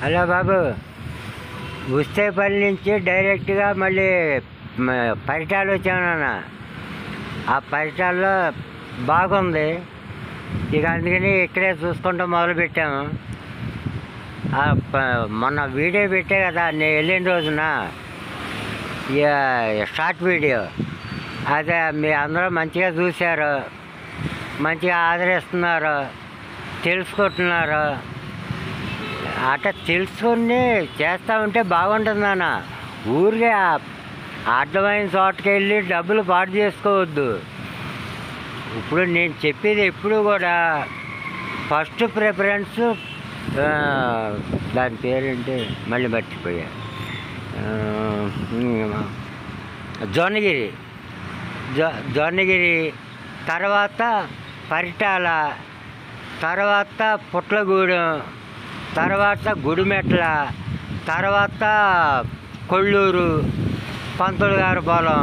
Hello బాబు, ఉస్తేపల్లి నుంచి డైరెక్ట్గా మళ్ళీ పరిటాలు వచ్చామన్నా. ఆ పరిటాల్లో బాగుంది, ఇక అందుకని ఇక్కడే చూసుకుంటూ మొదలుపెట్టాము. మొన్న వీడియో పెట్టే కదా నేను వెళ్ళిన రోజున, షార్ట్ వీడియో. అదే మీ అందరూ మంచిగా చూశారు, మంచిగా ఆదరిస్తున్నారు, తెలుసుకుంటున్నారు. అట్లా తెలుసుకొని చేస్తూ ఉంటే బాగుంటుంది అన్న. ఊరికే అర్థమైన చోటుకి వెళ్ళి డబ్బులు పాటు చేసుకోవద్దు. ఇప్పుడు నేను చెప్పేది ఎప్పుడు కూడా ఫస్ట్ ప్రిఫరెన్స్, దాని పేరేంటి మళ్ళీ మర్చిపోయా, జొన్నగిరి, తర్వాత పరిటాల, తర్వాత పుట్లగూడెం, తర్వాత గుడిమెట్ల, తర్వాత కొల్లూరు, పంతులు గారి పొలం,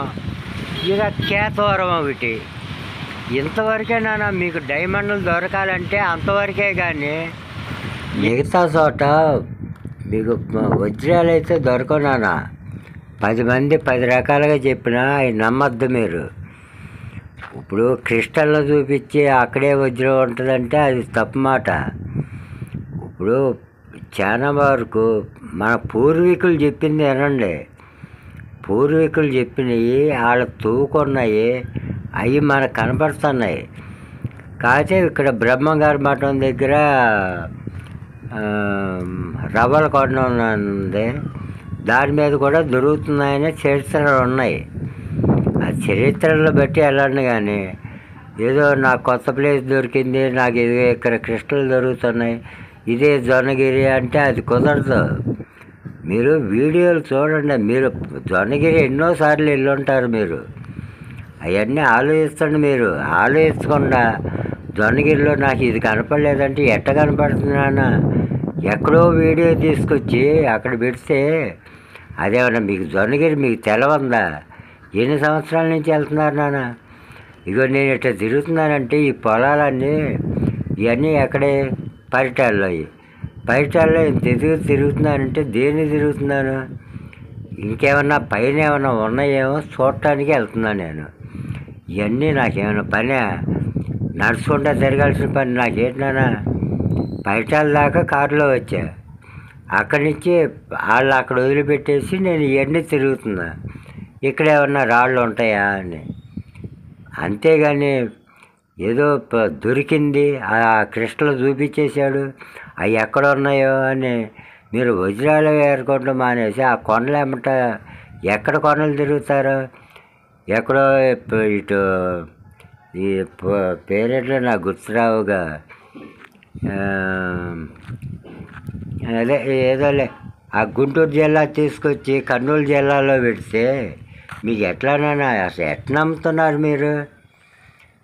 ఇక కేతవరం ఒకటి. ఇంతవరకే నాన్న మీకు డైమండ్లు దొరకాలంటే అంతవరకే. కానీ మిగతా చోట మీకు వజ్రాలు అయితే దొరకవు నాన్న. 10 మంది 10 రకాలుగా చెప్పినా అవి నమ్మద్దు మీరు. ఇప్పుడు క్రిస్టల్లో చూపించి అక్కడే వజ్రం ఉంటుందంటే అది తప్పు మాట. ఇప్పుడు చాలా వరకు మన పూర్వీకులు చెప్పింది వినండి. పూర్వీకులు చెప్పినవి వాళ్ళ తూకున్నాయి, అవి మనకు కనపడుతున్నాయి. కాకపోతే ఇక్కడ బ్రహ్మంగారి మఠం దగ్గర రవ్వల కొండ ఉంది, దాని మీద కూడా దొరుకుతున్నాయని చరిత్రలు ఉన్నాయి. ఆ చరిత్రలు బట్టి వెళ్ళండి. కానీ ఏదో నాకు కొత్త ప్లేస్ దొరికింది, నాకు ఇది ఇక్కడ క్రిస్టల్ దొరుకుతున్నాయి, ఇదే జొన్నగిరి అంటే అది కుదరదు. మీరు వీడియోలు చూడండి. మీరు జొన్నగిరి ఎన్నోసార్లు వెళ్ళి ఉంటారు. మీరు అవన్నీ ఆలోచిస్తండి. మీరు ఆలోచించకుండా జొన్నగిరిలో నాకు ఇది కనపడలేదంటే ఎట్ట కనపడుతున్నానా, ఎక్కడో వీడియో తీసుకొచ్చి అక్కడ పెడితే అదేమన్నా మీకు జొన్నగిరి మీకు తెలవందా? ఎన్ని సంవత్సరాల నుంచి వెళ్తున్నారు నాన్న? ఇగో నేను ఇట్లా తిరుగుతున్నానంటే ఈ పొలాలన్నీ ఇవన్నీ ఎక్కడే పరిటాల్లో ఇంత తిరుగుతున్నానంటే దేన్ని తిరుగుతున్నాను? ఇంకేమన్నా పైన ఏమన్నా ఉన్నాయేమో చూడటానికి వెళ్తున్నాను నేను. ఇవన్నీ నాకేమైనా పని? నడుచుకుంటా తిరగాల్సిన పని నాకేంటన్నా? పరిటాల దాకా కారులో వచ్చా, అక్కడి నుంచి వాళ్ళు అక్కడ వదిలిపెట్టేసి నేను ఇవన్నీ తిరుగుతున్నా. ఇక్కడ ఏమన్నా రాళ్ళు ఉంటాయా అని. అంతేగాని ఏదో దొరికింది ఆ కృష్ణలో చూపించేశాడు, అవి ఎక్కడ ఉన్నాయో అని మీరు వజ్రాలు ఏరుకుంటూ మానేసి ఆ కొండలు ఏమంట ఎక్కడ కొండలు తిరుగుతారో. ఎక్కడో ఇటు ఈ పేరెట్లో నాకు గుర్తురావుగా, అదే ఏదోలే ఆ గుంటూరు జిల్లా తీసుకొచ్చి కర్నూలు జిల్లాలో పెడితే మీకు ఎట్లానైనా అసలు ఎట్లా నమ్ముతున్నారు మీరు?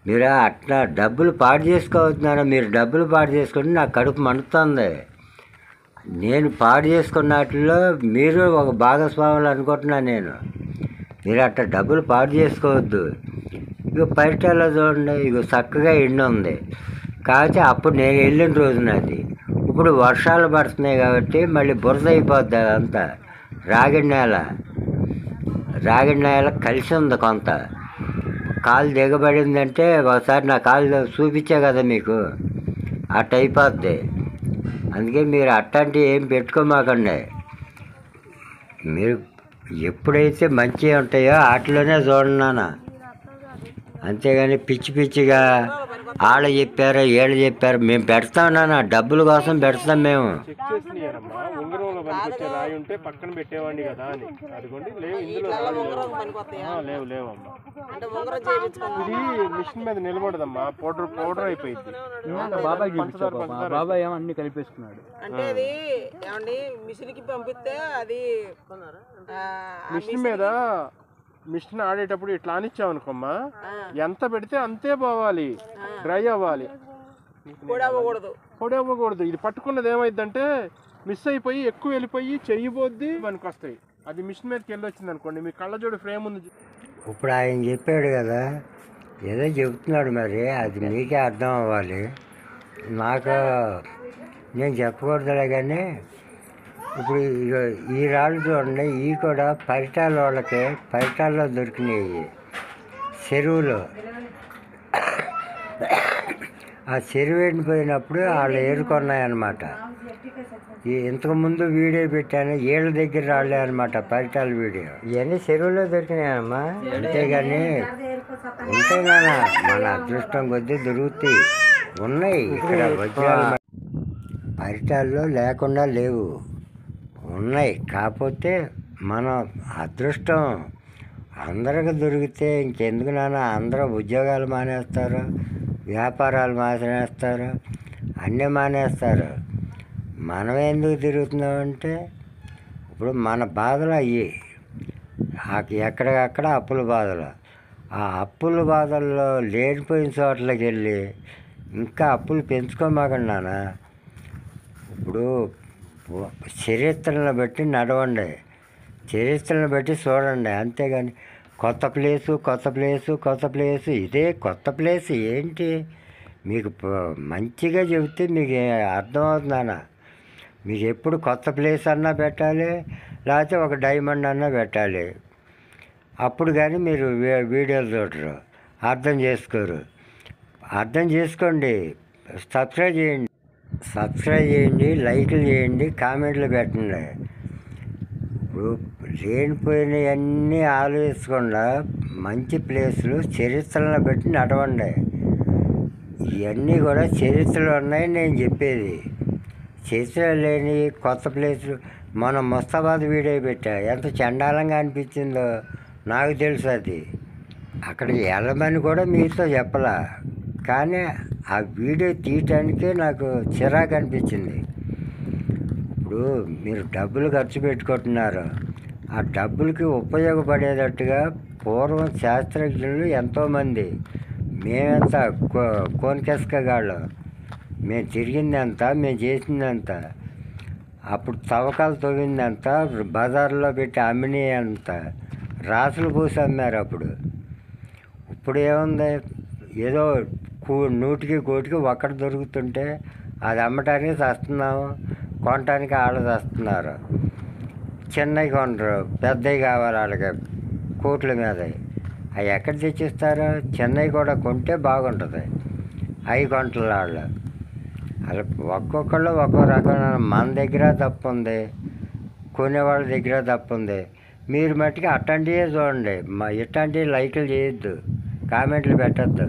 మీరు అట్లా డబ్బులు పాడు చేసుకోవచ్చున్నారా? మీరు డబ్బులు పాడు చేసుకుంటే నాకు కడుపు మండుతుంది. నేను పాడు చేసుకున్న వాటిల్లో మీరు ఒక భాగస్వాములు అనుకుంటున్నాను నేను. మీరు అట్లా డబ్బులు పాడు చేసుకోవద్దు. ఇక పరిటాల్లో చూడండి, ఇక చక్కగా ఎండ ఉంది. కాకపోతే అప్పుడు నేను వెళ్ళిన రోజున అది. ఇప్పుడు వర్షాలు పడుతున్నాయి కాబట్టి మళ్ళీ బురద అయిపోద్ది. అదంతా రాగిడి నేల కలిసి ఉంది. కొంత కాలు దిగబడిందంటే ఒకసారి నా కాలు చూపించే కదా మీకు, అట్ట అయిపోద్ది. అందుకే మీరు అట్లాంటివి ఏం పెట్టుకోమాకండి. మీరు ఎప్పుడైతే మంచిగా ఉంటాయో వాటిలోనే చూడన్నాను. అంతేగాని పిచ్చి పిచ్చిగా వాళ్ళు చెప్పారు వీళ్ళు చెప్పారు మేము పెడతాం నాన్న, డబ్బుల కోసం పెడతాం మేము. పక్కన పెట్టేవాడిని కదా అని. అదిగోండి లేవు, ఇందులో లేవు లేవమ్మా. ఇది మిషన్ మీద నిలబడదమ్మా, పౌడర్ అయిపోయింది. బాబాయ్ ఏమో అన్ని కలిపేసుకున్నాడు. అంటే అది ఏమండి మిషన్ కి పంపిస్తే అది మిషన్ మీద మిషన్ ఆడేటప్పుడు ఇట్లా అనిచ్చామనుకోమ్మా, ఎంత పెడితే అంతే పోవాలి, డ్రై అవ్వాలి, పొడి అవ్వకూడదు. ఇది పట్టుకున్నది ఏమైందంటే మిస్ అయిపోయి ఎక్కువ వెళ్ళిపోయి చెయ్యిపోద్ది మనకు వస్తాయి. అది మిషన్ మీదకి వెళ్ళి వచ్చింది అనుకోండి, మీ కళ్ళజోడు ఫ్రేమ్ ఉంది. ఇప్పుడు ఆయన చెప్పాడు కదా, ఏదో చెబుతున్నాడు, మరి అది మీకే అర్థం అవ్వాలి. నాకు నేను చెప్పకూడదులే. కానీ ఇప్పుడు ఈ రాళ్ళు చూడండి, ఇవి కూడా పరిటాల వాళ్ళకి పరిటాల్లో దొరికినాయి చెరువులో. ఆ చెరువు ఎండిపోయినప్పుడు వాళ్ళు ఏరుకున్నాయన్నమాట. ఇంతకుముందు వీడియో పెట్టాను, ఏళ్ళ దగ్గర రాళ్ళే అనమాట పరిటాల వీడియో. ఇవన్నీ చెరువులో దొరికినాయమ్మా, అంతేగాని ఉంటాయి నాన్న, మన అదృష్టం కొద్దీ దొరుకుతాయి. ఉన్నాయి ఇక్కడ వజ్రాలు పరిటాల్లో లేకుండా లేవు, ఉన్నాయి. కాకపోతే మన అదృష్టం అందరికి దొరికితే ఇంకెందుకు నాన్న, అందరూ ఉద్యోగాలు మానేస్తారు, వ్యాపారాలు మానేస్తారు, అన్నీ మానేస్తారు. మనం ఎందుకు తిరుగుతున్నామంటే ఇప్పుడు మన బాధలు అయ్యి ఎక్కడికక్కడ అప్పుల బాధలు. ఆ అప్పుల బాధల్లో లేనిపోయిన చోట్లకి వెళ్ళి ఇంకా అప్పులు పెంచుకోమాకండి నాన్న. ఇప్పుడు చరిత్రను బట్టి నడవండి, చరిత్రను బట్టి చూడండి, అంతేగాని కొత్త ప్లేసు ఇదే కొత్త ప్లేస్ ఏంటి? మీకు మంచిగా చెబితే మీకు అర్థమవుతుందన్న. మీకు ఎప్పుడు కొత్త ప్లేస్ అన్నా పెట్టాలి, లేకపోతే ఒక డైమండ్ అన్నా పెట్టాలి. అప్పుడు కానీ మీరు వీడియోలు చూడరు, అర్థం చేసుకోరు. అర్థం చేసుకోండి, సబ్స్క్రైబ్ చేయండి, లైక్లు చేయండి, కామెంట్లు పెట్టండి. ఇప్పుడు లేనిపోయినవన్నీ ఆలోచించకుండా మంచి ప్లేసులు చరిత్రలను బట్టి నడవండి. ఇవన్నీ కూడా చరిత్రలు ఉన్నాయి నేను చెప్పేది. చరిత్ర లేని కొత్త ప్లేసులు, మనం ముస్తాబాద్ వీడియో పెట్టా, ఎంత చండాలంగా అనిపించిందో నాకు తెలుసు. అది అక్కడికి వెళ్ళమని కూడా మీతో చెప్పలా, కానీ ఆ వీడియో తీయటానికే నాకు చిరాకు అనిపించింది. ఇప్పుడు మీరు డబ్బులు ఖర్చు పెట్టుకుంటున్నారు, ఆ డబ్బులకి ఉపయోగపడేటట్టుగా పూర్వం శాస్త్రజ్ఞులు ఎంతోమంది, మేమెంత కోనికెసకగాళ్ళు, మేము తిరిగిందంత, మేము చేసిందంత, అప్పుడు తవ్వకాలు తవ్విందంత, బజార్లో పెట్టి అమ్మిని అంత రాసులు పూసి అమ్మారు. ఇప్పుడు ఏముంది, ఏదో నూటికి కోటికి ఒక్కటి దొరుకుతుంటే అది అమ్మటానికి చస్తున్నాము, కొనటానికి వాళ్ళు చస్తున్నారు. చిన్నవి కొనరు, పెద్దవి కావాలి వాళ్ళకి, కోట్ల మీద. అవి ఎక్కడ తెచ్చిస్తారు? చిన్నవి కూడా కొంటే బాగుంటుంది, అవి కొంటారు వాళ్ళు. అలా ఒక్కొక్కళ్ళు ఒక్కో రకమైన, మన దగ్గర తప్పు ఉంది, కొనేవాళ్ళ దగ్గర తప్పు ఉంది. మీరు మట్టుకు అట్లాంటివే చూడండి, ఇట్లాంటివి లైకులు చేయొద్దు, కామెంట్లు పెట్టద్దు.